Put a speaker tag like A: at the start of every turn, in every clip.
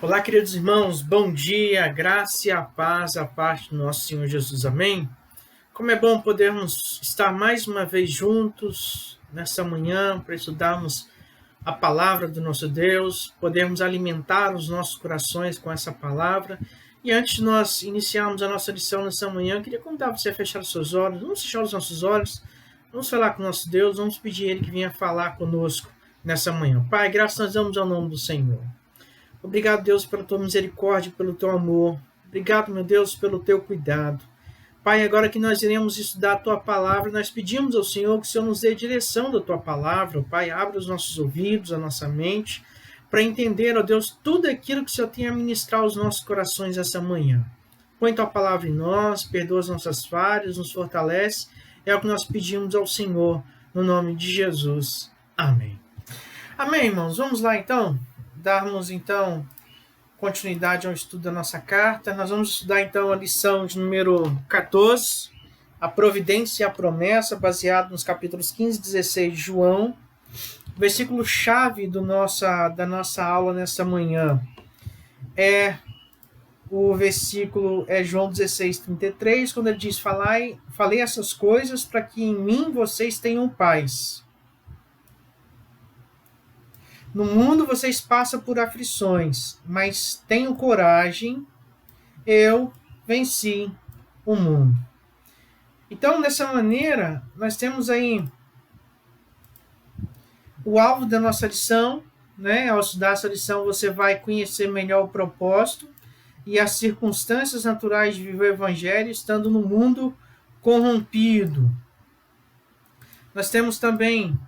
A: Olá, queridos irmãos, bom dia, a graça e a paz, a parte do nosso Senhor Jesus, amém? Como é bom podermos estar mais uma vez juntos nessa manhã para estudarmos a palavra do nosso Deus, podermos alimentar os nossos corações com essa palavra. E antes de nós iniciarmos a nossa lição nessa manhã, eu queria convidar você a fechar os seus olhos, vamos fechar os nossos olhos, vamos falar com o nosso Deus, vamos pedir a Ele que venha falar conosco nessa manhã. Pai, graças nós damos ao nome do Senhor. Obrigado, Deus, pela tua misericórdia, pelo teu amor. Obrigado, meu Deus, pelo teu cuidado. Pai, agora que nós iremos estudar a tua palavra, nós pedimos ao Senhor que o Senhor nos dê direção da tua palavra. Pai, abra os nossos ouvidos, a nossa mente, para entender, ó Deus, tudo aquilo que o Senhor tem a ministrar aos nossos corações essa manhã. Põe tua palavra em nós, perdoa as nossas falhas, nos fortalece. É o que nós pedimos ao Senhor, no nome de Jesus. Amém. Amém, irmãos. Vamos lá, então. Darmos, então, continuidade ao estudo da nossa carta. Nós vamos estudar, então, a lição de número 14, a providência e a promessa, baseado nos capítulos 15 e 16 de João. O versículo-chave da nossa aula nessa manhã é João 16, 33, quando ele diz, falei essas coisas para que em mim vocês tenham paz. No mundo vocês passam por aflições, mas tenham coragem, eu venci o mundo. Então, dessa maneira, nós temos aí o alvo da nossa lição, né? Ao estudar essa lição, você vai conhecer melhor o propósito e as circunstâncias naturais de viver o Evangelho, estando no mundo corrompido. Nós temos também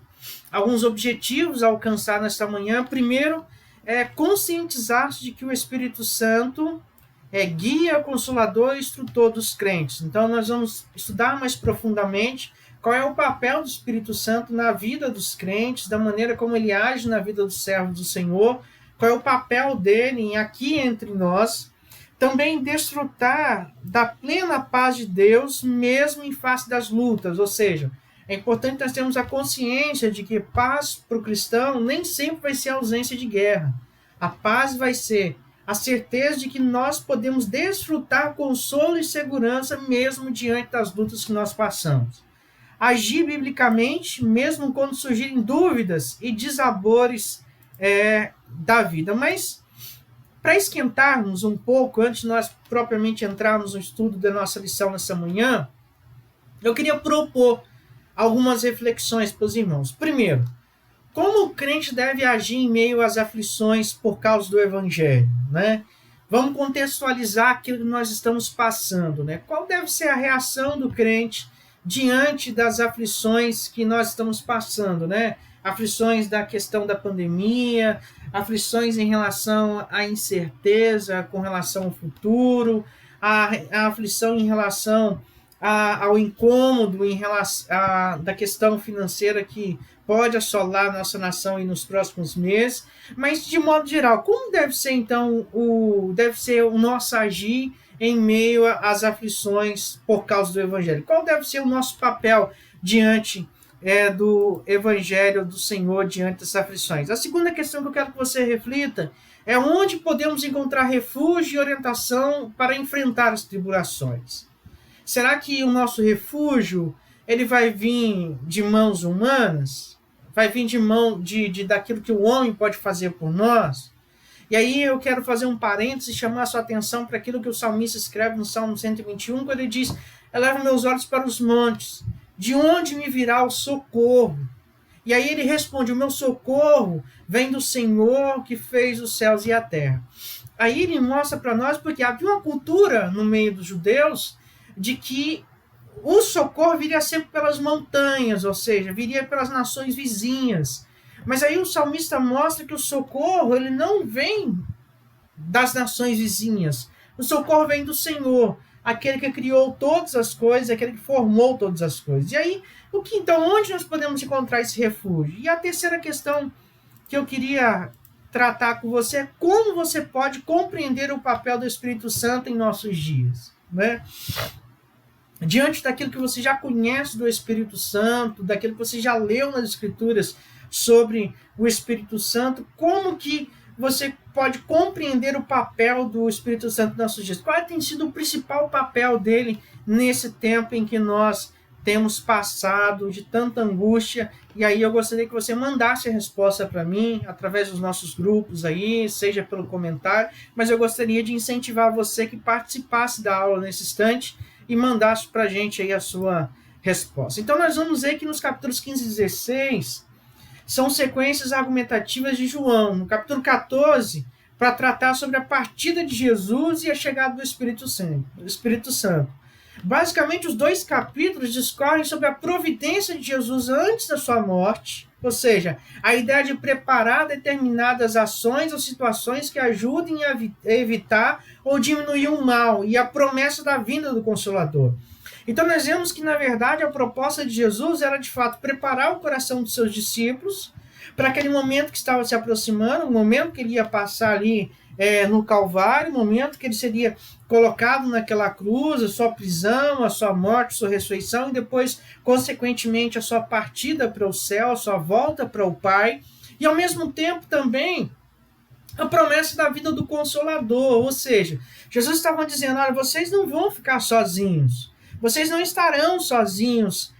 A: alguns objetivos a alcançar nesta manhã. Primeiro, é conscientizar-se de que o Espírito Santo é guia, consolador e instrutor dos crentes. Então, nós vamos estudar mais profundamente qual é o papel do Espírito Santo na vida dos crentes, da maneira como ele age na vida dos servos do Senhor, qual é o papel dele aqui entre nós. Também desfrutar da plena paz de Deus, mesmo em face das lutas, ou seja, é importante nós termos a consciência de que paz para o cristão nem sempre vai ser ausência de guerra. A paz vai ser a certeza de que nós podemos desfrutar consolo e segurança mesmo diante das lutas que nós passamos. Agir biblicamente, mesmo quando surgirem dúvidas e desabores da vida. Mas, para esquentarmos um pouco, antes de nós propriamente entrarmos no estudo da nossa lição nessa manhã, eu queria propor algumas reflexões para os irmãos. Primeiro, como o crente deve agir em meio às aflições por causa do Evangelho, né? Vamos contextualizar aquilo que nós estamos passando, né? Qual deve ser a reação do crente diante das aflições que nós estamos passando, né? Aflições da questão da pandemia, aflições em relação à incerteza com relação ao futuro, a aflição em relação ao incômodo em relação da questão financeira que pode assolar a nossa nação nos próximos meses, mas de modo geral, como deve ser então o nosso agir em meio às aflições por causa do Evangelho? Qual deve ser o nosso papel diante do Evangelho do Senhor, diante dessas aflições? A segunda questão que eu quero que você reflita é onde podemos encontrar refúgio e orientação para enfrentar as tribulações. Será que o nosso refúgio ele vai vir de mãos humanas? Vai vir de mão daquilo que o homem pode fazer por nós? E aí eu quero fazer um parênteses e chamar a sua atenção para aquilo que o salmista escreve no Salmo 121, quando ele diz, eleva meus olhos para os montes, de onde me virá o socorro? E aí ele responde, o meu socorro vem do Senhor que fez os céus e a terra. Aí ele mostra para nós, porque havia uma cultura no meio dos judeus, de que o socorro viria sempre pelas montanhas, ou seja, viria pelas nações vizinhas. Mas aí o salmista mostra que o socorro ele não vem das nações vizinhas. O socorro vem do Senhor, aquele que criou todas as coisas, aquele que formou todas as coisas. E aí, então, onde nós podemos encontrar esse refúgio? E a terceira questão que eu queria tratar com você é como você pode compreender o papel do Espírito Santo em nossos dias, né? Diante daquilo que você já conhece do Espírito Santo, daquilo que você já leu nas Escrituras sobre o Espírito Santo, como que você pode compreender o papel do Espírito Santo nos nossos dias? Qual tem sido o principal papel dele nesse tempo em que nós temos passado de tanta angústia? E aí eu gostaria que você mandasse a resposta para mim, através dos nossos grupos aí, seja pelo comentário, mas eu gostaria de incentivar você que participasse da aula nesse instante e mandasse para a gente aí a sua resposta. Então nós vamos ver que nos capítulos 15 e 16 são sequências argumentativas de João. No capítulo 14, para tratar sobre a partida de Jesus e a chegada do Espírito Santo. Basicamente, os dois capítulos discorrem sobre a providência de Jesus antes da sua morte, ou seja, a ideia de preparar determinadas ações ou situações que ajudem a evitar ou diminuir o mal, e a promessa da vinda do Consolador. Então nós vemos que, na verdade, a proposta de Jesus era, de fato, preparar o coração dos seus discípulos para aquele momento que estava se aproximando, o momento que ele ia passar ali no Calvário, o momento que ele seria colocado naquela cruz, a sua prisão, a sua morte, a sua ressurreição, e depois, consequentemente, a sua partida para o céu, a sua volta para o Pai, e ao mesmo tempo também a promessa da vida do Consolador, ou seja, Jesus estava dizendo: olha, vocês não vão ficar sozinhos, vocês não estarão sozinhos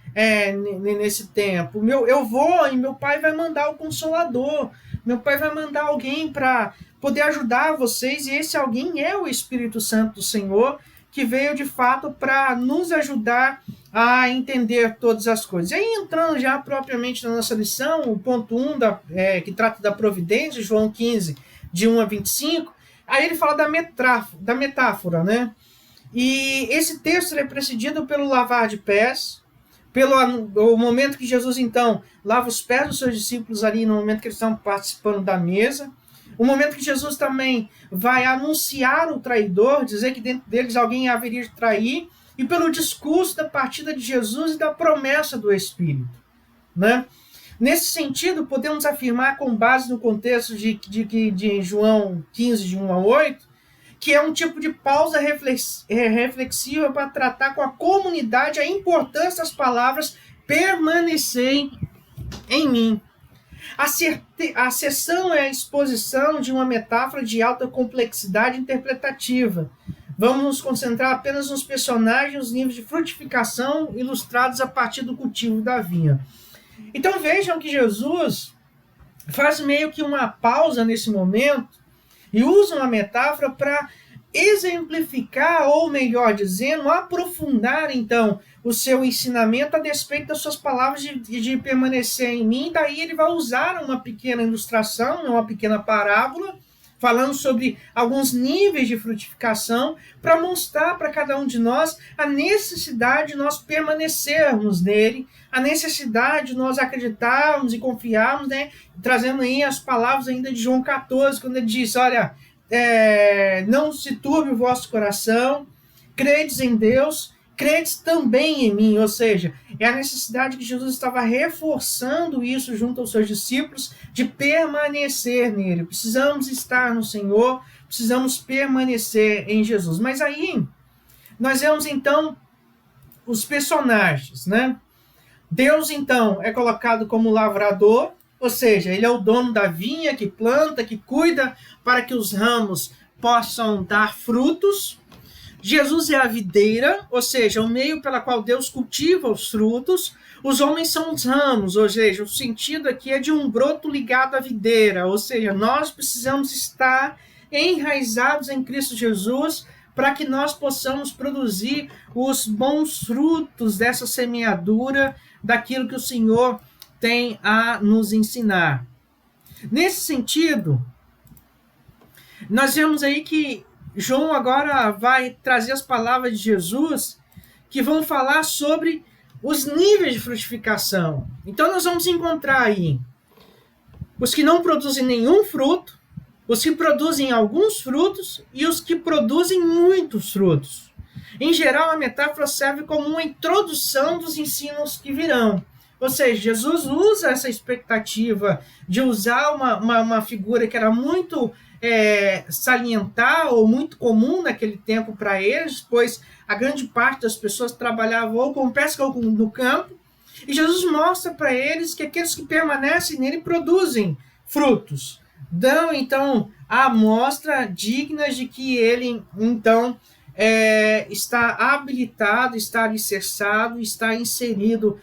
A: nesse tempo. Eu vou e meu Pai vai mandar o Consolador. Meu Pai vai mandar alguém para poder ajudar vocês, e esse alguém é o Espírito Santo do Senhor, que veio de fato para nos ajudar a entender todas as coisas. E aí, entrando já propriamente na nossa lição, o ponto 1, que trata da providência, João 15, de 1 a 25, aí ele fala da metáfora, né? E esse texto é precedido pelo lavar de pés, o momento que Jesus, então, lava os pés dos seus discípulos ali, no momento que eles estão participando da mesa, o momento que Jesus também vai anunciar o traidor, dizer que dentro deles alguém haveria de trair, e pelo discurso da partida de Jesus e da promessa do Espírito, né? Nesse sentido, podemos afirmar, com base no contexto de João 15, de 1 a 8, que é um tipo de pausa reflexiva para tratar com a comunidade a importância das palavras permanecerem em mim. A sessão é a exposição de uma metáfora de alta complexidade interpretativa. Vamos nos concentrar apenas nos personagens e nos níveis de frutificação ilustrados a partir do cultivo da vinha. Então vejam que Jesus faz meio que uma pausa nesse momento e usa uma metáfora para exemplificar, ou melhor dizendo, aprofundar então o seu ensinamento a despeito das suas palavras de permanecer em mim. Daí ele vai usar uma pequena ilustração, uma pequena parábola, falando sobre alguns níveis de frutificação, para mostrar para cada um de nós a necessidade de nós permanecermos nele, a necessidade de nós acreditarmos e confiarmos, né? Trazendo aí as palavras ainda de João 14, quando ele diz: olha, não se turbe o vosso coração, credes em Deus, credes também em mim. Ou seja, é a necessidade que Jesus estava reforçando isso junto aos seus discípulos, de permanecer nele. Precisamos estar no Senhor, precisamos permanecer em Jesus. Mas aí, nós vemos então os personagens, né? Deus, então, é colocado como lavrador, ou seja, ele é o dono da vinha, que planta, que cuida para que os ramos possam dar frutos. Jesus é a videira, ou seja, o meio pela qual Deus cultiva os frutos. Os homens são os ramos, ou seja, o sentido aqui é de um broto ligado à videira, ou seja, nós precisamos estar enraizados em Cristo Jesus para que nós possamos produzir os bons frutos dessa semeadura, daquilo que o Senhor tem a nos ensinar. Nesse sentido, nós vemos aí que João agora vai trazer as palavras de Jesus que vão falar sobre os níveis de frutificação. Então nós vamos encontrar aí os que não produzem nenhum fruto, os que produzem alguns frutos e os que produzem muitos frutos. Em geral, a metáfora serve como uma introdução dos ensinos que virão. Ou seja, Jesus usa essa expectativa de usar uma figura que era muito salientar ou muito comum naquele tempo para eles, pois a grande parte das pessoas trabalhavam ou com pesca ou no campo, e Jesus mostra para eles que aqueles que permanecem nele produzem frutos, dão, então, a amostra dignas de que ele, então, está habilitado, está alicerçado, está inserido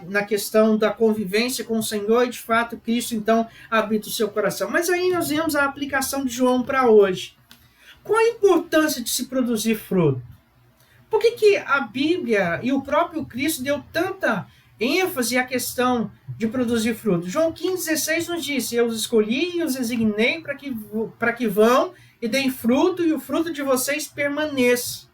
A: na questão da convivência com o Senhor, e de fato Cristo então habita o seu coração. Mas aí nós vemos a aplicação de João para hoje. Qual a importância de se produzir fruto? Por que a Bíblia e o próprio Cristo deu tanta ênfase à questão de produzir fruto? João 15,16 nos disse: eu os escolhi e os designei para que vão e deem fruto, e o fruto de vocês permaneça.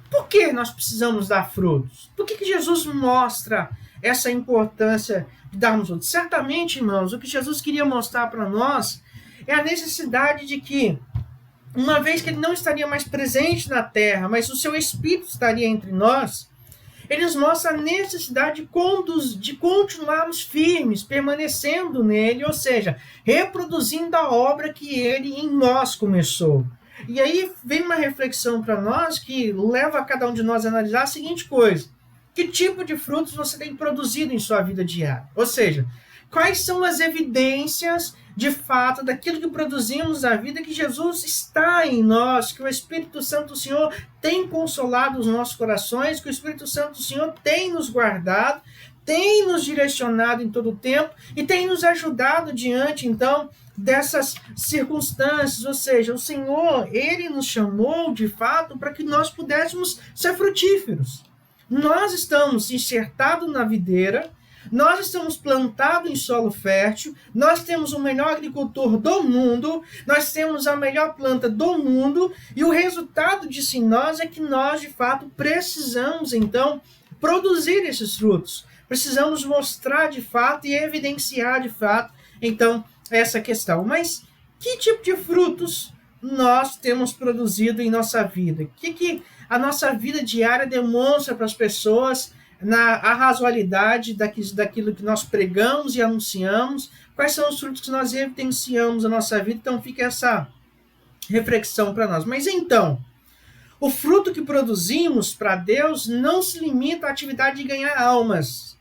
A: Por que nós precisamos dar frutos? Por que Jesus mostra essa importância de darmos frutos? Certamente, irmãos, o que Jesus queria mostrar para nós é a necessidade de que, uma vez que ele não estaria mais presente na terra, mas o seu Espírito estaria entre nós, ele nos mostra a necessidade de continuarmos firmes, permanecendo nele, ou seja, reproduzindo a obra que ele em nós começou. E aí vem uma reflexão para nós que leva a cada um de nós a analisar a seguinte coisa: que tipo de frutos você tem produzido em sua vida diária? Ou seja, quais são as evidências de fato daquilo que produzimos na vida, que Jesus está em nós, que o Espírito Santo do Senhor tem consolado os nossos corações, que o Espírito Santo do Senhor tem nos guardado, tem nos direcionado em todo o tempo e tem nos ajudado diante, então, dessas circunstâncias. Ou seja, o Senhor, ele nos chamou de fato para que nós pudéssemos ser frutíferos. Nós estamos enxertados na videira, nós estamos plantados em solo fértil, nós temos o melhor agricultor do mundo, nós temos a melhor planta do mundo, e o resultado disso em nós é que nós, de fato, precisamos, então, produzir esses frutos. Precisamos mostrar, de fato, e evidenciar, de fato, então, essa questão. Mas que tipo de frutos nós temos produzido em nossa vida? O que a nossa vida diária demonstra para as pessoas a razoabilidade daquilo que nós pregamos e anunciamos? Quais são os frutos que nós evidenciamos na nossa vida? Então fica essa reflexão para nós. Mas então, o fruto que produzimos para Deus não se limita à atividade de ganhar almas.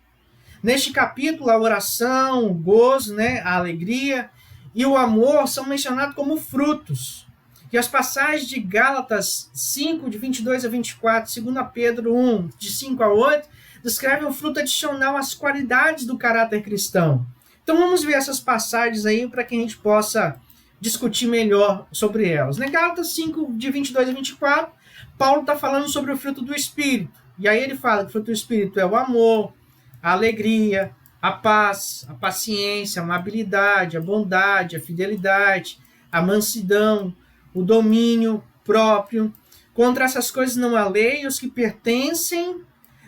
A: Neste capítulo, a oração, o gozo, a alegria e o amor são mencionados como frutos. E as passagens de Gálatas 5, de 22 a 24, 2 Pedro 1, de 5 a 8, descrevem um fruto adicional às qualidades do caráter cristão. Então vamos ver essas passagens aí para que a gente possa discutir melhor sobre elas. Na Gálatas 5, de 22 a 24, Paulo está falando sobre o fruto do Espírito. E aí ele fala que o fruto do Espírito é o amor, a alegria, a paz, a paciência, a amabilidade, a bondade, a fidelidade, a mansidão, o domínio próprio. Contra essas coisas não há lei. Os que pertencem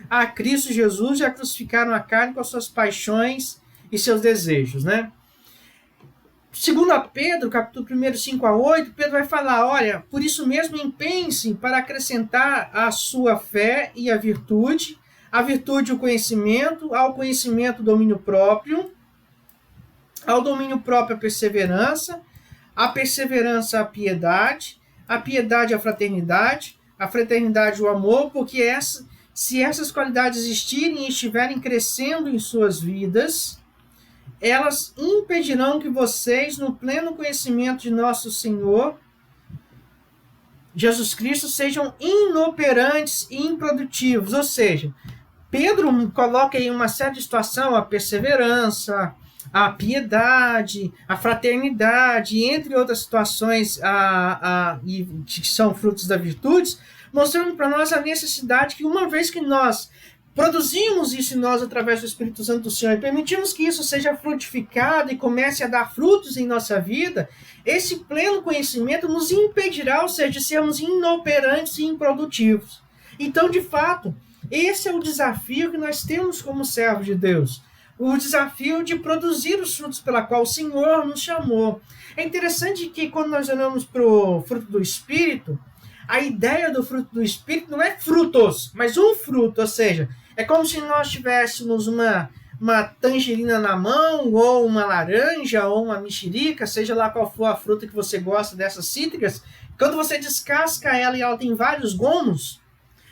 A: a Cristo Jesus já crucificaram a carne com as suas paixões e seus desejos, Segundo Pedro, capítulo 1, 5 a 8, Pedro vai falar: olha, por isso mesmo empenhe-se para acrescentar à sua fé e a virtude o conhecimento, ao conhecimento o domínio próprio, ao domínio próprio a perseverança a piedade a fraternidade o amor, porque se essas qualidades existirem e estiverem crescendo em suas vidas, elas impedirão que vocês, no pleno conhecimento de nosso Senhor Jesus Cristo, sejam inoperantes e improdutivos. Ou seja, Pedro coloca em uma certa situação a perseverança, a piedade, a fraternidade, entre outras situações que são frutos da virtude, mostrando para nós a necessidade que, uma vez que nós produzimos isso em nós através do Espírito Santo do Senhor e permitimos que isso seja frutificado e comece a dar frutos em nossa vida, esse pleno conhecimento nos impedirá, ou seja, de sermos inoperantes e improdutivos. Então, de fato, esse é o desafio que nós temos como servos de Deus. O desafio de produzir os frutos pela qual o Senhor nos chamou. É interessante que, quando nós olhamos para o fruto do Espírito, a ideia do fruto do Espírito não é frutos, mas um fruto. Ou seja, é como se nós tivéssemos uma tangerina na mão, ou uma laranja, ou uma mexerica, seja lá qual for a fruta que você gosta dessas cítricas. Quando você descasca ela e ela tem vários gomos,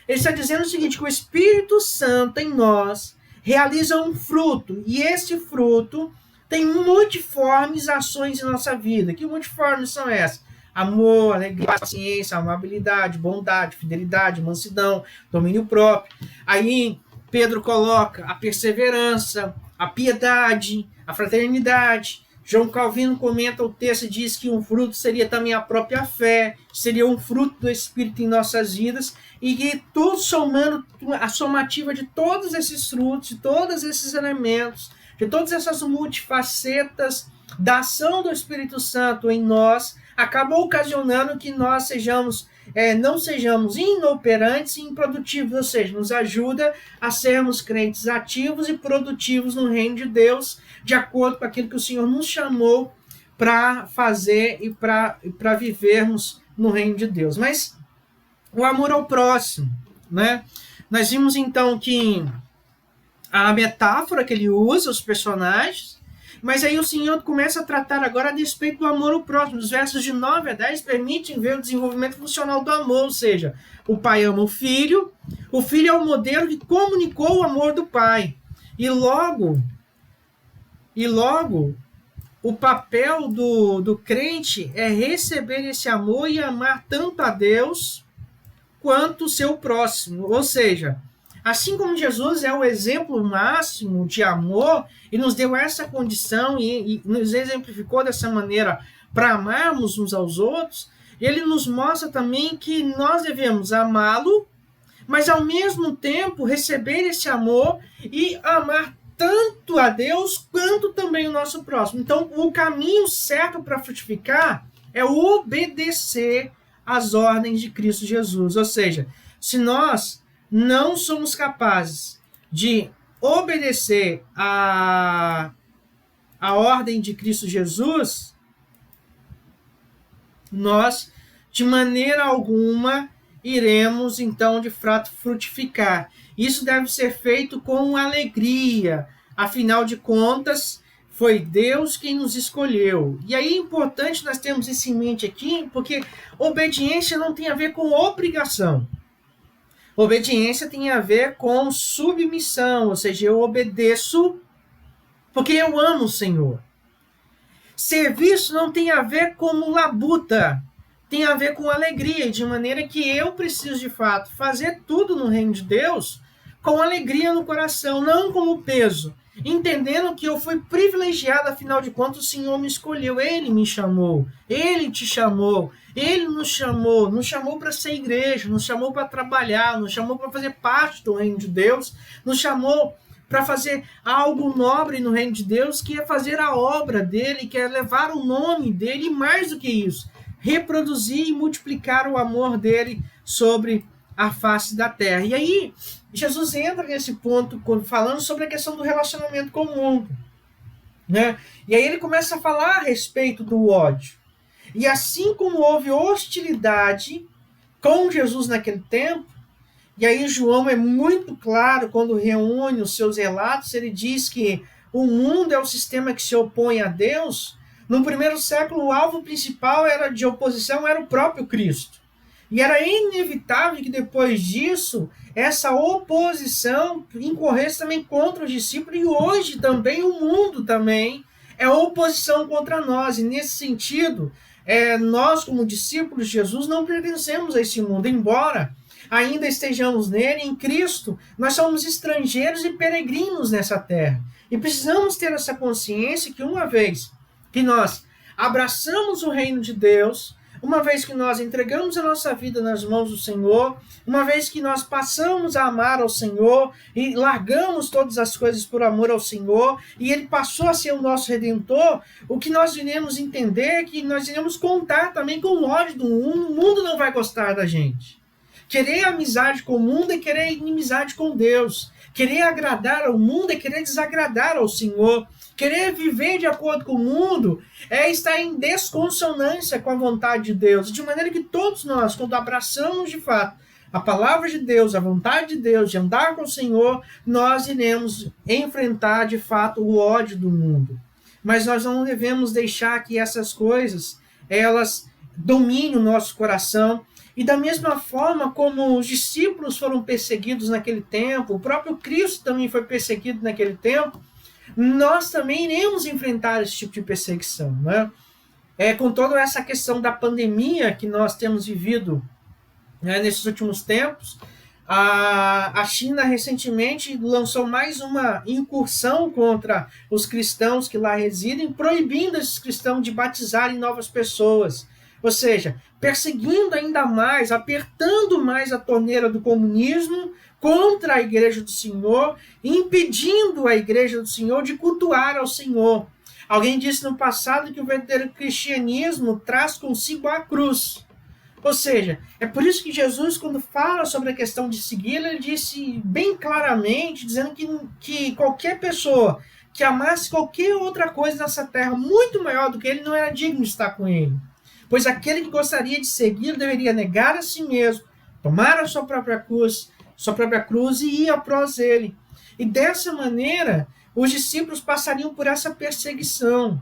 A: ele está dizendo o seguinte: que o Espírito Santo em nós realiza um fruto, e esse fruto tem multiformes ações em nossa vida. Que multiformes são essas? Amor, alegria, paciência, amabilidade, bondade, fidelidade, mansidão, domínio próprio. Aí Pedro coloca a perseverança, a piedade, a fraternidade. João Calvino comenta o texto e diz que um fruto seria também a própria fé, seria um fruto do Espírito em nossas vidas, e que tudo somando, a somativa de todos esses frutos, de todos esses elementos, de todas essas multifacetas da ação do Espírito Santo em nós, acaba ocasionando que nós não sejamos inoperantes e improdutivos, ou seja, nos ajuda a sermos crentes ativos e produtivos no reino de Deus, de acordo com aquilo que o Senhor nos chamou para fazer e para vivermos no reino de Deus. Mas o amor ao próximo, né? Nós vimos então que a metáfora que ele usa, os personagens, mas aí o Senhor começa a tratar agora a respeito do amor ao próximo. Os versos de 9 a 10 permitem ver o desenvolvimento funcional do amor, ou seja, o pai ama o filho é o modelo que comunicou o amor do pai. E logo o papel do crente é receber esse amor e amar tanto a Deus quanto o seu próximo. Ou seja, assim como Jesus é o exemplo máximo de amor e nos deu essa condição e nos exemplificou dessa maneira para amarmos uns aos outros, ele nos mostra também que nós devemos amá-lo, mas ao mesmo tempo receber esse amor e amar tanto a Deus quanto também o nosso próximo. Então, o caminho certo para frutificar é obedecer às ordens de Cristo Jesus. Ou seja, se nós não somos capazes de obedecer a ordem de Cristo Jesus, nós, de maneira alguma, iremos, então, de fato, frutificar. Isso deve ser feito com alegria. Afinal de contas, foi Deus quem nos escolheu. E aí é importante nós termos isso em mente aqui, porque obediência não tem a ver com obrigação. Obediência tem a ver com submissão, ou seja, eu obedeço porque eu amo o Senhor. Serviço não tem a ver com labuta, tem a ver com alegria, de maneira que eu preciso, de fato, fazer tudo no reino de Deus com alegria no coração, não como peso, entendendo que eu fui privilegiado, afinal de contas, o Senhor me escolheu, Ele me chamou, Ele te chamou, Ele nos chamou para ser igreja, nos chamou para trabalhar, nos chamou para fazer parte do reino de Deus, nos chamou para fazer algo nobre no reino de Deus, que é fazer a obra dele, que é levar o nome dele, e mais do que isso, reproduzir e multiplicar o amor dele sobre a face da terra. E aí, Jesus entra nesse ponto, falando sobre a questão do relacionamento com o mundo, né? E aí ele começa a falar a respeito do ódio. E assim como houve hostilidade com Jesus naquele tempo, e aí João é muito claro quando reúne os seus relatos, ele diz que o mundo é o sistema que se opõe a Deus. No primeiro século, o alvo principal de oposição era o próprio Cristo. E era inevitável que depois disso, essa oposição incorresse também contra os discípulos, e hoje também o mundo também é oposição contra nós. E nesse sentido, nós como discípulos de Jesus não pertencemos a esse mundo, embora ainda estejamos nele, em Cristo, nós somos estrangeiros e peregrinos nessa terra. E precisamos ter essa consciência que uma vez que nós abraçamos o reino de Deus, uma vez que nós entregamos a nossa vida nas mãos do Senhor, uma vez que nós passamos a amar ao Senhor e largamos todas as coisas por amor ao Senhor, e Ele passou a ser o nosso Redentor, o que nós iremos entender é que nós iremos contar também com o ódio do mundo. O mundo não vai gostar da gente. Querer amizade com o mundo é querer inimizade com Deus. Querer agradar ao mundo é querer desagradar ao Senhor. Querer viver de acordo com o mundo é estar em desconsonância com a vontade de Deus. De maneira que todos nós, quando abraçamos de fato a palavra de Deus, a vontade de Deus, de andar com o Senhor, nós iremos enfrentar de fato o ódio do mundo. Mas nós não devemos deixar que essas coisas, elas dominem o nosso coração. E da mesma forma como os discípulos foram perseguidos naquele tempo, o próprio Cristo também foi perseguido naquele tempo, nós também iremos enfrentar esse tipo de perseguição, né? Com toda essa questão da pandemia que nós temos vivido, né, nesses últimos tempos, a China recentemente lançou mais uma incursão contra os cristãos que lá residem, proibindo esses cristãos de batizarem novas pessoas. Ou seja, perseguindo ainda mais, apertando mais a torneira do comunismo contra a Igreja do Senhor, impedindo a Igreja do Senhor de cultuar ao Senhor. Alguém disse no passado que o verdadeiro cristianismo traz consigo a cruz. Ou seja, é por isso que Jesus, quando fala sobre a questão de segui-lo, ele disse bem claramente, dizendo que qualquer pessoa que amasse qualquer outra coisa nessa terra muito maior do que ele não era digno de estar com ele. Pois aquele que gostaria de segui-lo deveria negar a si mesmo, tomar a sua própria cruz e ir após ele. E dessa maneira, os discípulos passariam por essa perseguição.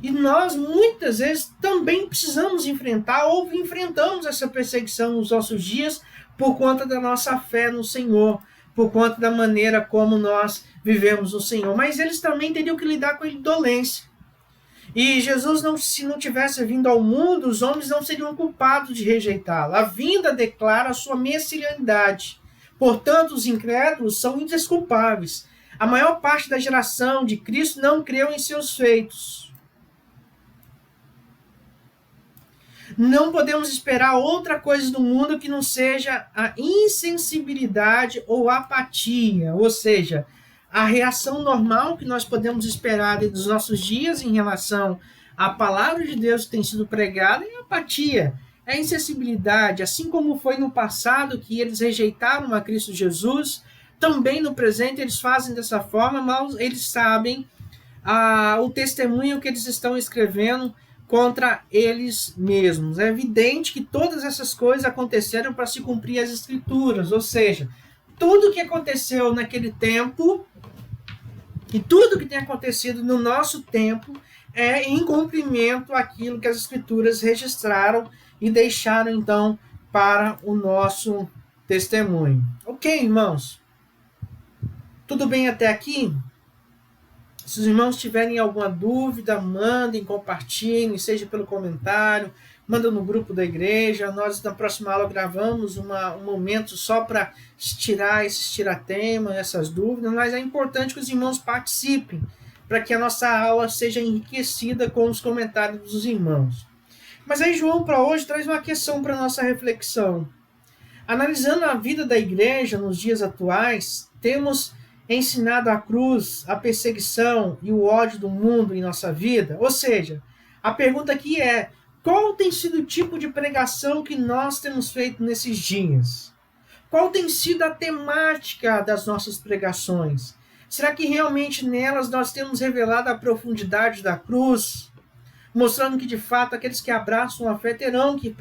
A: E nós, muitas vezes, também precisamos enfrentar ou enfrentamos essa perseguição nos nossos dias por conta da nossa fé no Senhor, por conta da maneira como nós vivemos no Senhor. Mas eles também teriam que lidar com a indolência. E Jesus, se não tivesse vindo ao mundo, os homens não seriam culpados de rejeitá-lo. A vinda declara a sua messianidade. Portanto, os incrédulos são indesculpáveis. A maior parte da geração de Cristo não creu em seus feitos. Não podemos esperar outra coisa do mundo que não seja a insensibilidade ou apatia, ou seja, a reação normal que nós podemos esperar dos nossos dias em relação à palavra de Deus que tem sido pregada é a apatia, é a insensibilidade, assim como foi no passado que eles rejeitaram a Cristo Jesus, também no presente eles fazem dessa forma, mas eles sabem o testemunho que eles estão escrevendo contra eles mesmos. É evidente que todas essas coisas aconteceram para se cumprir as Escrituras, ou seja, tudo que aconteceu naquele tempo e tudo que tem acontecido no nosso tempo é em cumprimento àquilo que as Escrituras registraram e deixaram, então, para o nosso testemunho. Ok, irmãos? Tudo bem até aqui? Se os irmãos tiverem alguma dúvida, mandem, compartilhem, seja pelo comentário, manda no grupo da igreja. Nós, na próxima aula, gravamos um momento só para tirar esses tiratemas, essas dúvidas, mas é importante que os irmãos participem, para que a nossa aula seja enriquecida com os comentários dos irmãos. Mas aí João, para hoje, traz uma questão para a nossa reflexão. Analisando a vida da igreja nos dias atuais, temos ensinado a cruz, a perseguição e o ódio do mundo em nossa vida? Ou seja, a pergunta aqui é: qual tem sido o tipo de pregação que nós temos feito nesses dias? Qual tem sido a temática das nossas pregações? Será que realmente nelas nós temos revelado a profundidade da cruz? Mostrando que, de fato, aqueles que abraçam a fé terão que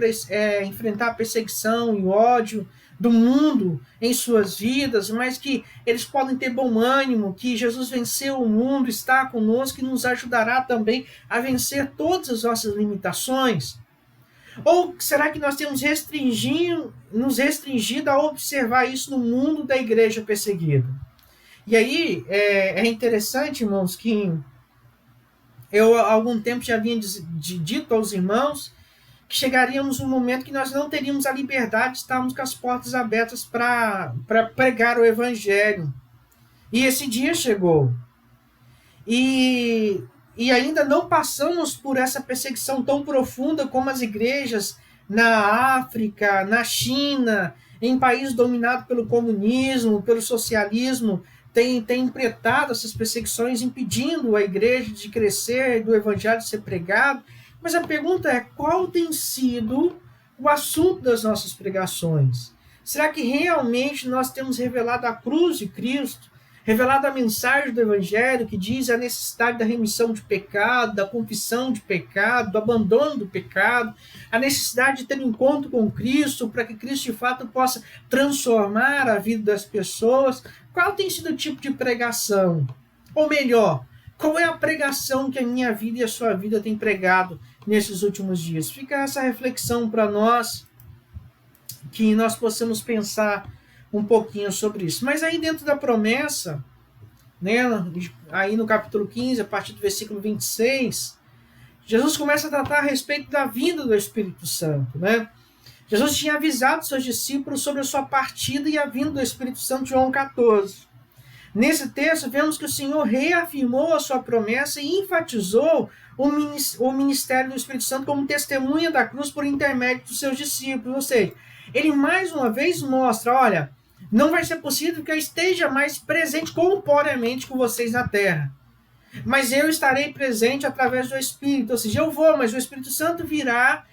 A: enfrentar a perseguição e o ódio do mundo em suas vidas, mas que eles podem ter bom ânimo, que Jesus venceu o mundo, está conosco e nos ajudará também a vencer todas as nossas limitações? Ou será que nós temos nos restringido a observar isso no mundo da igreja perseguida? E aí é interessante, irmãos, que eu há algum tempo já havia dito aos irmãos que chegaríamos um momento que nós não teríamos a liberdade de estarmos com as portas abertas para pregar o evangelho. E esse dia chegou. E ainda não passamos por essa perseguição tão profunda como as igrejas na África, na China, em países dominados pelo comunismo, pelo socialismo, tem enfrentado essas perseguições, impedindo a igreja de crescer, do evangelho de ser pregado. Mas a pergunta é: qual tem sido o assunto das nossas pregações? Será que realmente nós temos revelado a cruz de Cristo, revelado a mensagem do evangelho que diz a necessidade da remissão de pecado, da confissão de pecado, do abandono do pecado, a necessidade de ter um encontro com Cristo, para que Cristo de fato possa transformar a vida das pessoas? Qual tem sido o tipo de pregação? Ou melhor, qual é a pregação que a minha vida e a sua vida têm pregado nesses últimos dias? Fica essa reflexão para nós, que nós possamos pensar um pouquinho sobre isso. Mas aí dentro da promessa, né? Aí no capítulo 15, a partir do versículo 26, Jesus começa a tratar a respeito da vinda do Espírito Santo, né? Jesus tinha avisado seus discípulos sobre a sua partida e a vinda do Espírito Santo, João 14. Nesse texto, vemos que o Senhor reafirmou a sua promessa e enfatizou o ministério do Espírito Santo como testemunha da cruz por intermédio dos seus discípulos. Ou seja, ele mais uma vez mostra, olha, não vai ser possível que eu esteja mais presente corporeamente com vocês na terra, mas eu estarei presente através do Espírito. Ou seja, eu vou, mas o Espírito Santo virá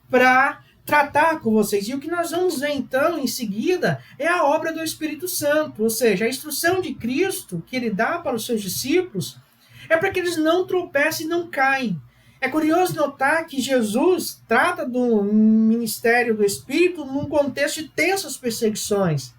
A: para tratar com vocês. E o que nós vamos ver então em seguida é a obra do Espírito Santo, ou seja, a instrução de Cristo que ele dá para os seus discípulos é para que eles não tropecem e não caem. É curioso notar que Jesus trata do ministério do Espírito num contexto de tensas perseguições.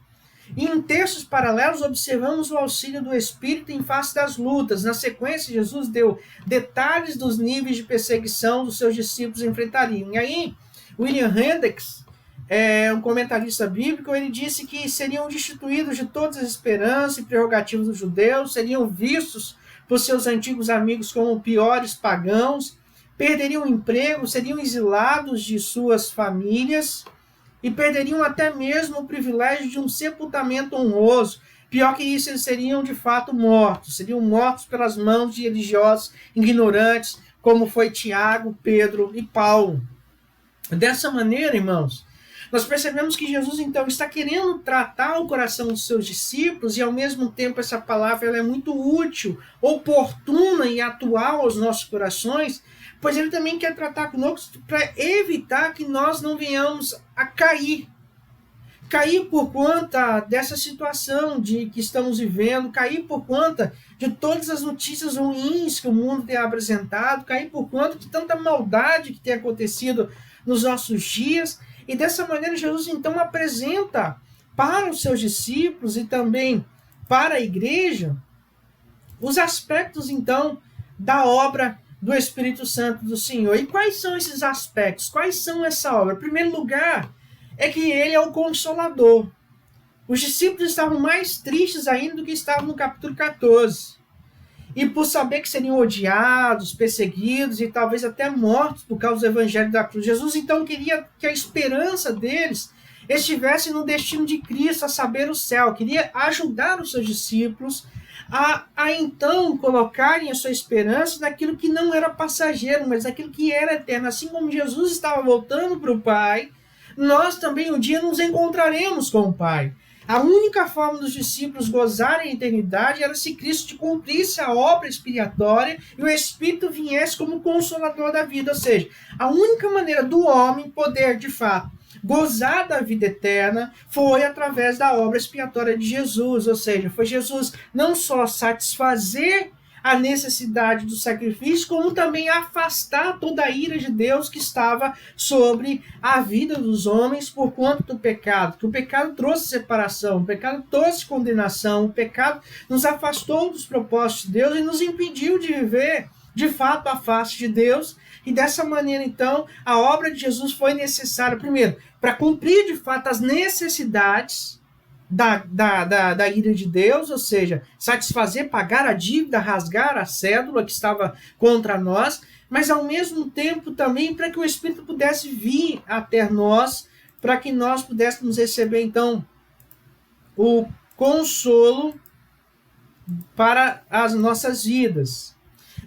A: E em textos paralelos observamos o auxílio do Espírito em face das lutas. Na sequência, Jesus deu detalhes dos níveis de perseguição dos seus discípulos enfrentariam. E aí, William Hendricks, um comentarista bíblico, ele disse que seriam destituídos de todas as esperanças e prerrogativas dos judeus, seriam vistos por seus antigos amigos como piores pagãos, perderiam o emprego, seriam exilados de suas famílias e perderiam até mesmo o privilégio de um sepultamento honroso. Pior que isso, eles seriam de fato mortos, seriam mortos pelas mãos de religiosos ignorantes, como foi Tiago, Pedro e Paulo. Dessa maneira, irmãos, nós percebemos que Jesus, então, está querendo tratar o coração dos seus discípulos e, ao mesmo tempo, essa palavra ela é muito útil, oportuna e atual aos nossos corações, pois ele também quer tratar conosco para evitar que nós não venhamos a cair. Cair por conta dessa situação de que estamos vivendo, cair por conta de todas as notícias ruins que o mundo tem apresentado, cair por conta de tanta maldade que tem acontecido nos nossos dias. E dessa maneira Jesus então apresenta para os seus discípulos e também para a igreja os aspectos então da obra do Espírito Santo do Senhor. E quais são esses aspectos? Quais são essa obra? Em primeiro lugar, é que ele é o Consolador. Os discípulos estavam mais tristes ainda do que estavam no capítulo 14. E por saber que seriam odiados, perseguidos e talvez até mortos por causa do evangelho da cruz. Jesus então queria que a esperança deles estivesse no destino de Cristo, a saber, o céu. Queria ajudar os seus discípulos a então colocarem a sua esperança naquilo que não era passageiro, mas naquilo que era eterno. Assim como Jesus estava voltando para o Pai, nós também um dia nos encontraremos com o Pai. A única forma dos discípulos gozarem a eternidade era se Cristo cumprisse a obra expiatória e o Espírito viesse como consolador da vida. Ou seja, a única maneira do homem poder, de fato, gozar da vida eterna foi através da obra expiatória de Jesus. Ou seja, foi Jesus não só satisfazer a necessidade do sacrifício, como também afastar toda a ira de Deus que estava sobre a vida dos homens por conta do pecado. Que o pecado trouxe separação, o pecado trouxe condenação, o pecado nos afastou dos propósitos de Deus e nos impediu de viver, de fato, a face de Deus. E dessa maneira, então, a obra de Jesus foi necessária, primeiro, para cumprir, de fato, as necessidades da ira de Deus, ou seja, satisfazer, pagar a dívida, rasgar a cédula que estava contra nós, mas ao mesmo tempo também para que o Espírito pudesse vir até nós, para que nós pudéssemos receber então o consolo para as nossas vidas.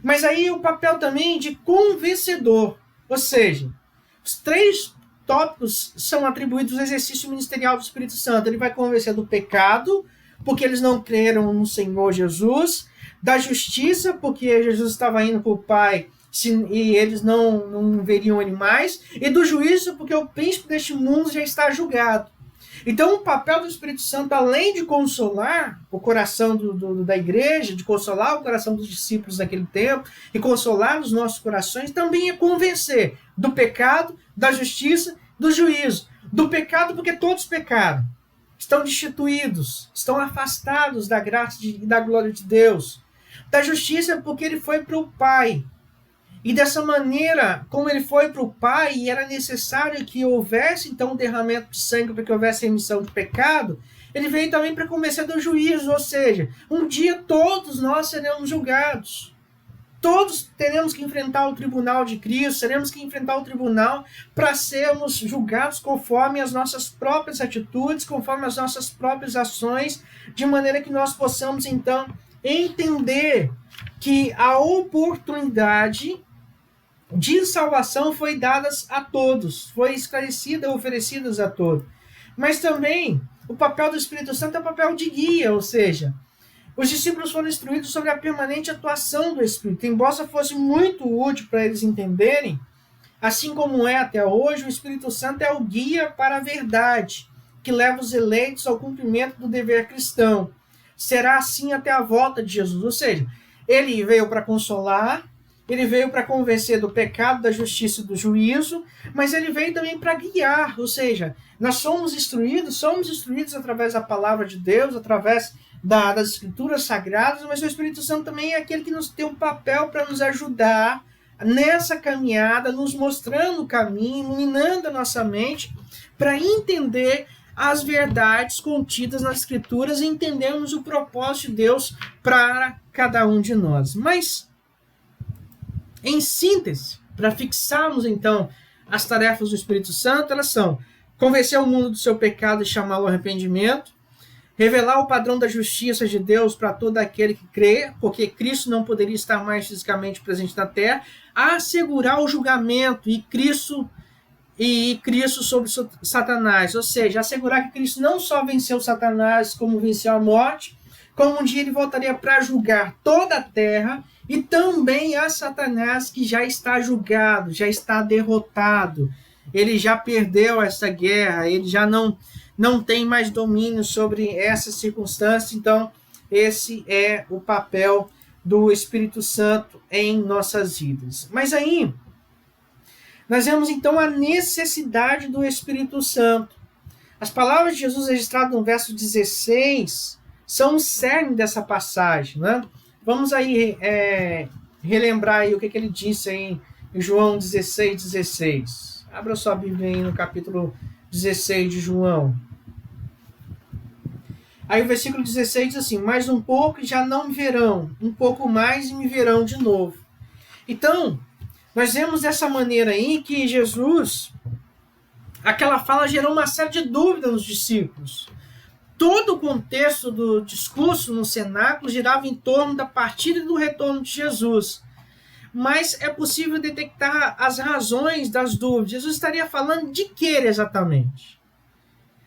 A: Mas aí o papel também de convencedor, ou seja, os três tópicos são atribuídos ao exercício ministerial do Espírito Santo. Ele vai convencer do pecado, porque eles não creram no Senhor Jesus, da justiça, porque Jesus estava indo para o Pai e eles não veriam ele mais, e do juízo, porque o príncipe deste mundo já está julgado. Então, o papel do Espírito Santo, além de consolar o coração da igreja, de consolar o coração dos discípulos daquele tempo, e consolar os nossos corações, também é convencer do pecado, da justiça, do juízo. Do pecado, porque todos pecaram, estão destituídos, estão afastados da graça e da glória de Deus. Da justiça, porque ele foi para o Pai. E dessa maneira, como ele foi para o Pai, e era necessário que houvesse então um derramamento de sangue para que houvesse remissão de pecado, ele veio também para convencer do juízo, ou seja, um dia todos nós seremos julgados. Todos teremos que enfrentar o tribunal de Cristo, teremos que enfrentar o tribunal para sermos julgados conforme as nossas próprias atitudes, conforme as nossas próprias ações, de maneira que nós possamos, então, entender que a oportunidade de salvação foi dada a todos, foi esclarecida, oferecida a todos. Mas também o papel do Espírito Santo é o papel de guia, ou seja, os discípulos foram instruídos sobre a permanente atuação do Espírito. Embora fosse muito útil para eles entenderem, assim como é até hoje, o Espírito Santo é o guia para a verdade, que leva os eleitos ao cumprimento do dever cristão. Será assim até a volta de Jesus. Ou seja, ele veio para consolar, ele veio para convencer do pecado, da justiça e do juízo, mas ele veio também para guiar. Ou seja, nós somos instruídos através da palavra de Deus, através das escrituras sagradas, mas o Espírito Santo também é aquele que nos tem um papel para nos ajudar nessa caminhada, nos mostrando o caminho, iluminando a nossa mente, para entender as verdades contidas nas escrituras e entendermos o propósito de Deus para cada um de nós. Mas, em síntese, para fixarmos então as tarefas do Espírito Santo, elas são convencer o mundo do seu pecado e chamá-lo ao arrependimento, revelar o padrão da justiça de Deus para todo aquele que crê, porque Cristo não poderia estar mais fisicamente presente na terra, assegurar o julgamento e Cristo sobre Satanás, ou seja, assegurar que Cristo não só venceu Satanás como venceu a morte, como um dia ele voltaria para julgar toda a terra e também a Satanás, que já está julgado, já está derrotado, ele já perdeu essa guerra, ele já não tem mais domínio sobre essa circunstância. Então, esse é o papel do Espírito Santo em nossas vidas. Mas aí, nós vemos então a necessidade do Espírito Santo. As palavras de Jesus registradas no verso 16 são o cerne dessa passagem, né? Vamos aí relembrar aí o que ele disse aí em João 16:16. Abra sua Bíblia aí no capítulo 16 de João. Aí o versículo 16 diz assim: mais um pouco e já não me verão, um pouco mais e me verão de novo. Então, nós vemos dessa maneira aí que Jesus, aquela fala gerou uma série de dúvidas nos discípulos. Todo o contexto do discurso no cenáculo girava em torno da partida e do retorno de Jesus. Mas é possível detectar as razões das dúvidas. Jesus estaria falando de que exatamente?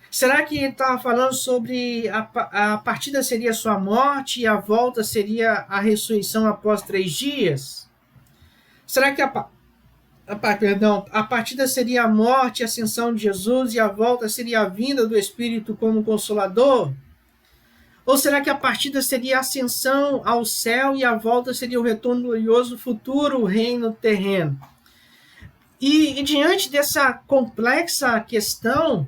A: Será que ele estava falando sobre a partida seria a sua morte e a volta seria a ressurreição após 3 dias? Será que a partida seria a morte e a ascensão de Jesus e a volta seria a vinda do Espírito como Consolador? Ou será que a partida seria a ascensão ao céu e a volta seria o retorno glorioso futuro, o reino terreno? E diante dessa complexa questão,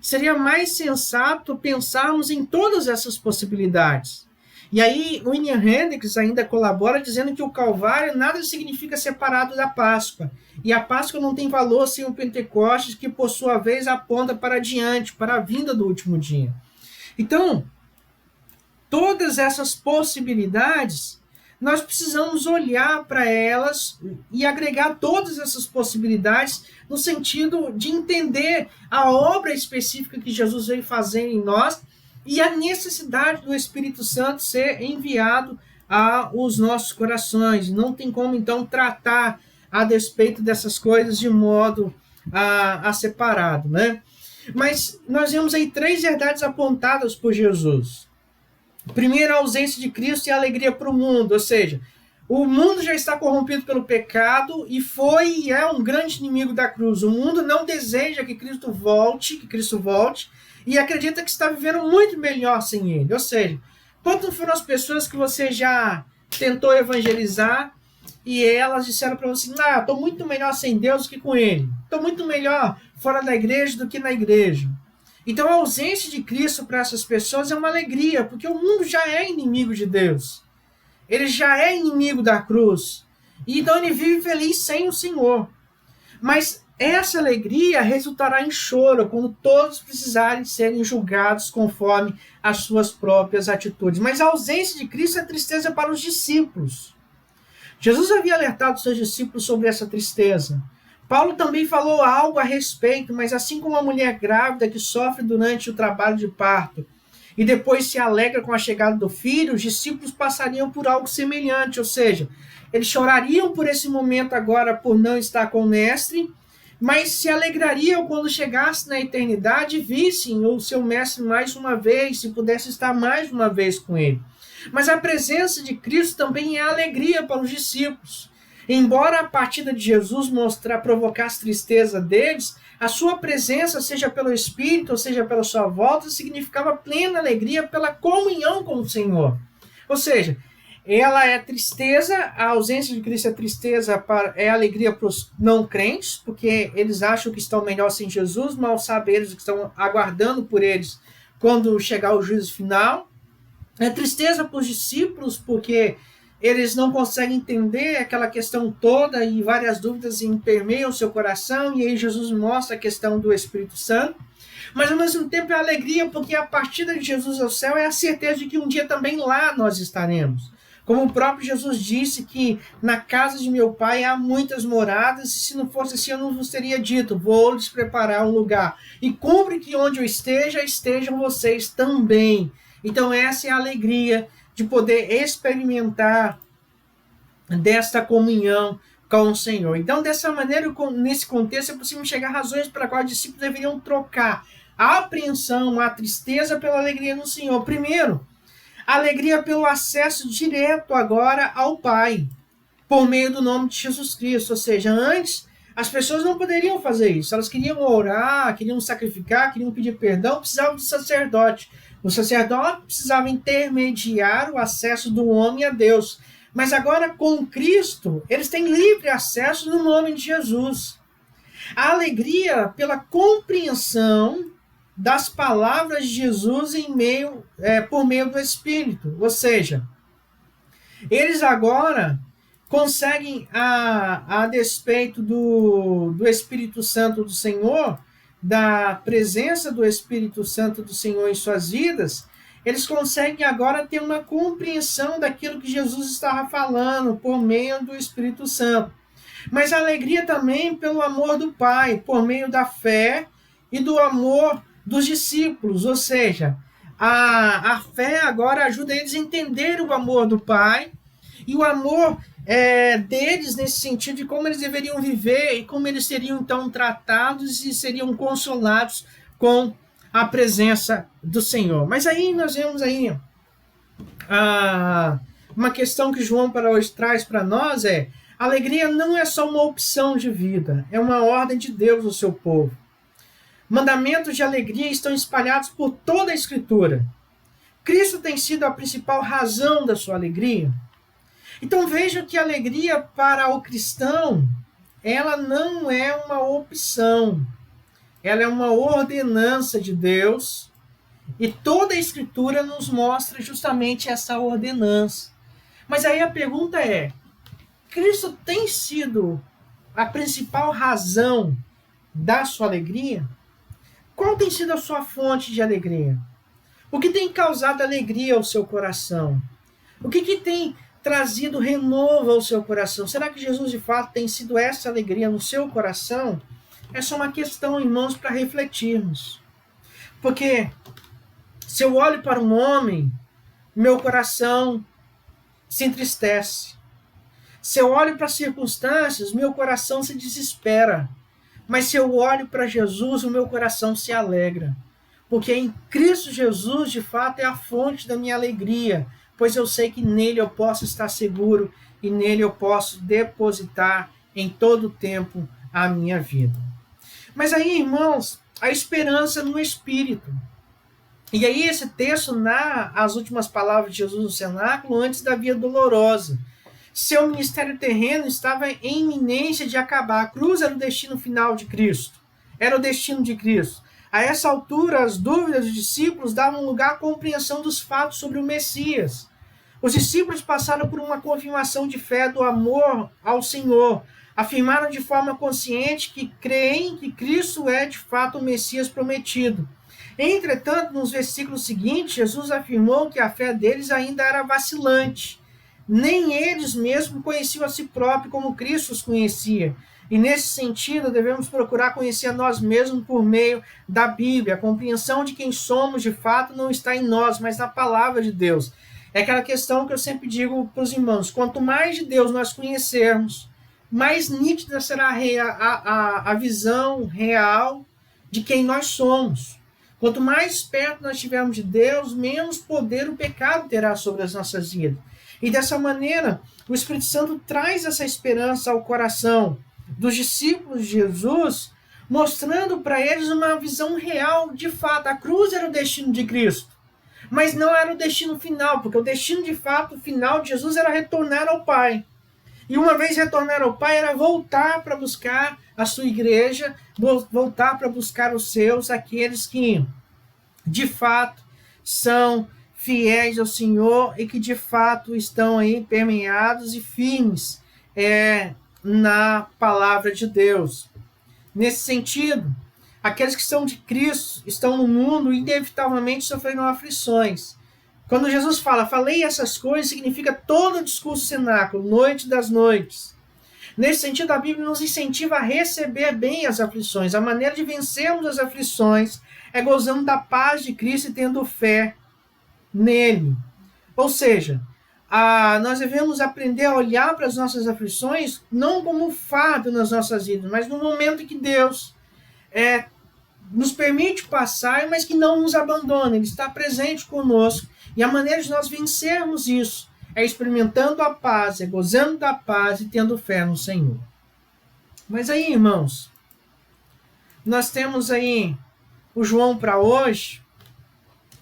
A: seria mais sensato pensarmos em todas essas possibilidades. E aí, William Hendricks ainda colabora dizendo que o Calvário nada significa separado da Páscoa. E a Páscoa não tem valor sem o Pentecostes, que por sua vez aponta para diante, para a vinda do último dia. Então, todas essas possibilidades, nós precisamos olhar para elas e agregar todas essas possibilidades no sentido de entender a obra específica que Jesus veio fazer em nós e a necessidade do Espírito Santo ser enviado aos nossos corações. Não tem como, então, tratar a despeito dessas coisas de modo a separado, né? Mas nós vemos aí 3 verdades apontadas por Jesus. Primeiro, a ausência de Cristo e a alegria para o mundo, ou seja, o mundo já está corrompido pelo pecado e foi e é um grande inimigo da cruz. O mundo não deseja que Cristo volte, e acredita que está vivendo muito melhor sem ele. Ou seja, quantas foram as pessoas que você já tentou evangelizar e elas disseram para você: estou muito melhor sem Deus do que com ele. Estou muito melhor fora da igreja do que na igreja. Então a ausência de Cristo para essas pessoas é uma alegria, porque o mundo já é inimigo de Deus. Ele já é inimigo da cruz. E então ele vive feliz sem o Senhor. Mas essa alegria resultará em choro quando todos precisarem serem julgados conforme as suas próprias atitudes. Mas a ausência de Cristo é tristeza para os discípulos. Jesus havia alertado seus discípulos sobre essa tristeza. Paulo também falou algo a respeito, mas assim como a mulher grávida que sofre durante o trabalho de parto e depois se alegra com a chegada do filho, os discípulos passariam por algo semelhante, ou seja, eles chorariam por esse momento agora por não estar com o mestre, mas se alegrariam quando chegasse na eternidade e vissem o seu mestre mais uma vez, se pudesse estar mais uma vez com ele. Mas a presença de Cristo também é alegria para os discípulos. Embora a partida de Jesus provocasse tristeza deles, a sua presença, seja pelo Espírito ou seja pela sua volta, significava plena alegria pela comunhão com o Senhor. Ou seja, ela é tristeza, a ausência de Cristo é tristeza, é alegria para os não crentes, porque eles acham que estão melhor sem Jesus, mal sabem eles que estão aguardando por eles quando chegar o juízo final. É tristeza para os discípulos, porque eles não conseguem entender aquela questão toda e várias dúvidas permeiam o seu coração, e aí Jesus mostra a questão do Espírito Santo. Mas ao mesmo tempo é alegria, porque a partida de Jesus ao céu é a certeza de que um dia também lá nós estaremos. Como o próprio Jesus disse que na casa de meu pai há muitas moradas, e se não fosse assim eu não vos teria dito, vou lhes preparar um lugar. E cumpre que onde eu esteja, estejam vocês também. Então essa é a alegria de poder experimentar desta comunhão com o Senhor. Então, dessa maneira, nesse contexto, é possível chegar a razões para as quais os discípulos deveriam trocar a apreensão, a tristeza pela alegria no Senhor. Primeiro, a alegria pelo acesso direto agora ao Pai, por meio do nome de Jesus Cristo. Ou seja, antes, as pessoas não poderiam fazer isso. Elas queriam orar, queriam sacrificar, queriam pedir perdão, precisavam do sacerdote. O sacerdote precisava intermediar o acesso do homem a Deus. Mas agora, com Cristo, eles têm livre acesso no nome de Jesus. A alegria pela compreensão das palavras de Jesus por meio do Espírito. Ou seja, eles agora conseguem, a despeito do Espírito Santo do Senhor, da presença do Espírito Santo do Senhor em suas vidas, eles conseguem agora ter uma compreensão daquilo que Jesus estava falando por meio do Espírito Santo. Mas a alegria também pelo amor do Pai, por meio da fé e do amor dos discípulos. Ou seja, a fé agora ajuda eles a entender o amor do Pai e o amor deles nesse sentido de como eles deveriam viver e como eles seriam então tratados e seriam consolados com a presença do Senhor. Mas aí nós vemos aí uma questão que João para hoje traz para nós a alegria não é só uma opção de vida, é uma ordem de Deus ao seu povo. Mandamentos de alegria estão espalhados por toda a Escritura. Cristo tem sido a principal razão da sua alegria. Então veja que a alegria para o cristão, ela não é uma opção, ela é uma ordenança de Deus, e toda a Escritura nos mostra justamente essa ordenança. Mas aí a pergunta é, Cristo tem sido a principal razão da sua alegria? Qual tem sido a sua fonte de alegria? O que tem causado alegria ao seu coração? O que tem trazido renovo ao seu coração? Será que Jesus de fato tem sido essa alegria no seu coração? É só uma questão, irmãos, para refletirmos. Porque se eu olho para um homem, meu coração se entristece. Se eu olho para as circunstâncias, meu coração se desespera. Mas se eu olho para Jesus, o meu coração se alegra. Porque em Cristo Jesus, de fato, é a fonte da minha alegria. Pois eu sei que nele eu posso estar seguro e nele eu posso depositar em todo o tempo a minha vida. Mas aí, irmãos, a esperança no Espírito. E aí esse texto narra as últimas palavras de Jesus no cenáculo antes da via dolorosa. Seu ministério terreno estava em iminência de acabar. A cruz era o destino final de Cristo. Era o destino de Cristo. A essa altura, as dúvidas dos discípulos davam lugar à compreensão dos fatos sobre o Messias. Os discípulos passaram por uma confirmação de fé do amor ao Senhor. Afirmaram de forma consciente que creem que Cristo é de fato o Messias prometido. Entretanto, nos versículos seguintes, Jesus afirmou que a fé deles ainda era vacilante. Nem eles mesmos conheciam a si próprios como Cristo os conhecia. E nesse sentido, devemos procurar conhecer a nós mesmos por meio da Bíblia. A compreensão de quem somos, de fato, não está em nós, mas na palavra de Deus. É aquela questão que eu sempre digo para os irmãos: quanto mais de Deus nós conhecermos, mais nítida será a visão real de quem nós somos. Quanto mais perto nós estivermos de Deus, menos poder o pecado terá sobre as nossas vidas. E dessa maneira, o Espírito Santo traz essa esperança ao coração dos discípulos de Jesus, mostrando para eles uma visão real de fato. A cruz era o destino de Cristo, mas não era o destino final, porque o destino de fato final de Jesus era retornar ao Pai. E uma vez retornar ao Pai, era voltar para buscar a sua igreja, voltar para buscar os seus, aqueles que de fato são fiéis ao Senhor e que de fato estão aí permeados e firmes na palavra de Deus. Nesse sentido, aqueles que são de Cristo estão no mundo e inevitavelmente sofrerão aflições. Quando Jesus fala, falei essas coisas, significa todo o discurso cenáculo, noite das noites. Nesse sentido, a Bíblia nos incentiva a receber bem as aflições. A maneira de vencermos as aflições é gozando da paz de Cristo e tendo fé nele. Ou seja, nós devemos aprender a olhar para as nossas aflições não como um fardo nas nossas vidas, mas no momento em que Deus nos permite passar, mas que não nos abandona. Ele está presente conosco. E a maneira de nós vencermos isso é experimentando a paz, é gozando da paz e tendo fé no Senhor. Mas aí, irmãos, nós temos aí o João para hoje,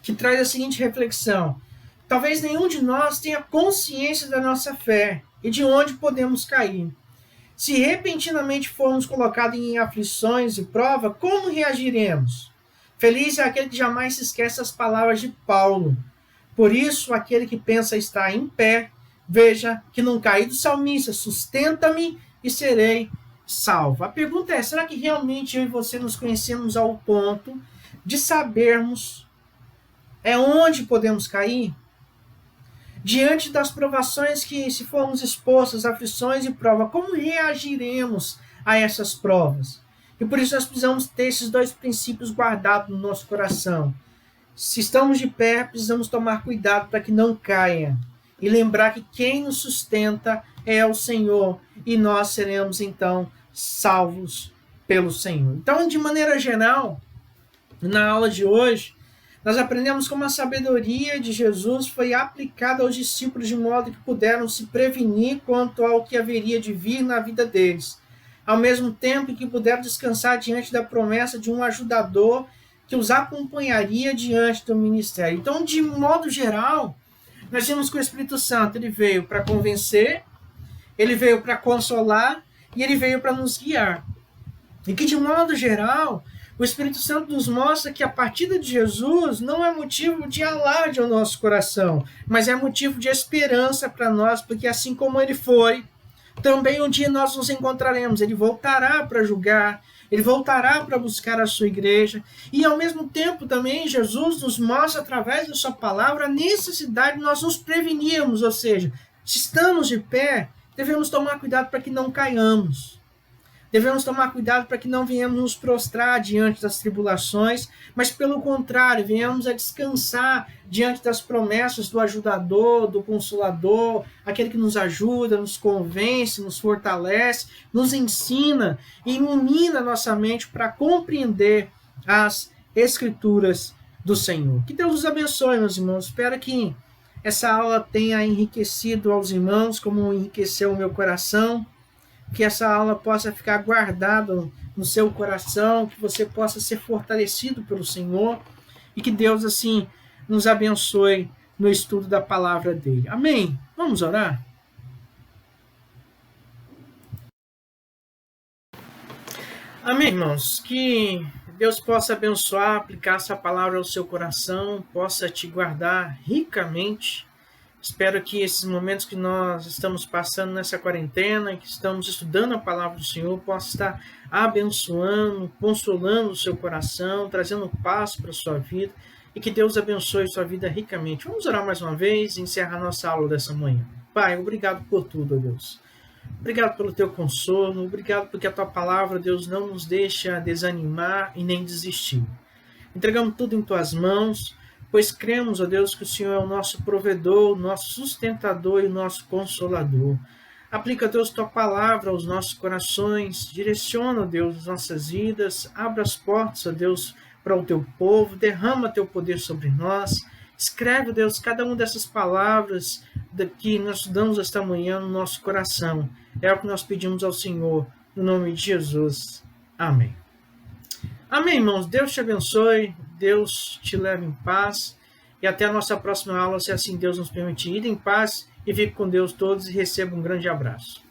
A: que traz a seguinte reflexão: talvez nenhum de nós tenha consciência da nossa fé e de onde podemos cair. Se repentinamente formos colocados em aflições e prova, como reagiremos? Feliz é aquele que jamais se esquece as palavras de Paulo. Por isso, aquele que pensa estar em pé, veja que não caí do salmista, sustenta-me e serei salvo. A pergunta é, será que realmente eu e você nos conhecemos ao ponto de sabermos onde podemos cair? Diante das provações que, se formos expostos, aflições e prova, como reagiremos a essas provas? E por isso nós precisamos ter esses dois princípios guardados no nosso coração. Se estamos de pé, precisamos tomar cuidado para que não caia. E lembrar que quem nos sustenta é o Senhor. E nós seremos, então, salvos pelo Senhor. Então, de maneira geral, na aula de hoje, nós aprendemos como a sabedoria de Jesus foi aplicada aos discípulos de modo que puderam se prevenir quanto ao que haveria de vir na vida deles, ao mesmo tempo que puderam descansar diante da promessa de um ajudador que os acompanharia diante do ministério. Então, de modo geral, nós vemos que o Espírito Santo ele veio para convencer, ele veio para consolar e ele veio para nos guiar. E que, de modo geral, o Espírito Santo nos mostra que a partida de Jesus não é motivo de alarde ao nosso coração, mas é motivo de esperança para nós, porque assim como ele foi, também um dia nós nos encontraremos. Ele voltará para julgar, ele voltará para buscar a sua igreja. E ao mesmo tempo também Jesus nos mostra através da sua palavra a necessidade de nós nos prevenirmos, ou seja, se estamos de pé, devemos tomar cuidado para que não caiamos. Devemos tomar cuidado para que não venhamos nos prostrar diante das tribulações, mas pelo contrário, venhamos a descansar diante das promessas do ajudador, do consolador, aquele que nos ajuda, nos convence, nos fortalece, nos ensina e ilumina nossa mente para compreender as Escrituras do Senhor. Que Deus os abençoe, meus irmãos. Espero que essa aula tenha enriquecido aos irmãos, como enriqueceu o meu coração. Que essa aula possa ficar guardada no seu coração, que você possa ser fortalecido pelo Senhor e que Deus, assim, nos abençoe no estudo da palavra dele. Amém? Vamos orar? Amém, irmãos? Que Deus possa abençoar, aplicar essa palavra ao seu coração, possa te guardar ricamente, Espero que esses momentos que nós estamos passando nessa quarentena, que estamos estudando a palavra do Senhor, possa estar abençoando, consolando o seu coração, trazendo paz para a sua vida, e que Deus abençoe sua vida ricamente. Vamos orar mais uma vez e encerrar nossa aula dessa manhã. Pai, obrigado por tudo, ó Deus. Obrigado pelo teu consolo, obrigado porque a tua palavra, Deus, não nos deixa desanimar e nem desistir. Entregamos tudo em tuas mãos, pois cremos, ó Deus, que o Senhor é o nosso provedor, o nosso sustentador e o nosso consolador. Aplica, Deus, tua palavra aos nossos corações, direciona, ó Deus, as nossas vidas, abra as portas, ó Deus, para o teu povo, derrama teu poder sobre nós. Escreve, Deus, cada uma dessas palavras que nós estudamos esta manhã no nosso coração. É o que nós pedimos ao Senhor, no nome de Jesus. Amém. Amém, irmãos. Deus te abençoe, Deus te leve em paz. E até a nossa próxima aula, se assim Deus nos permitir. Ir em paz e fique com Deus todos e receba um grande abraço.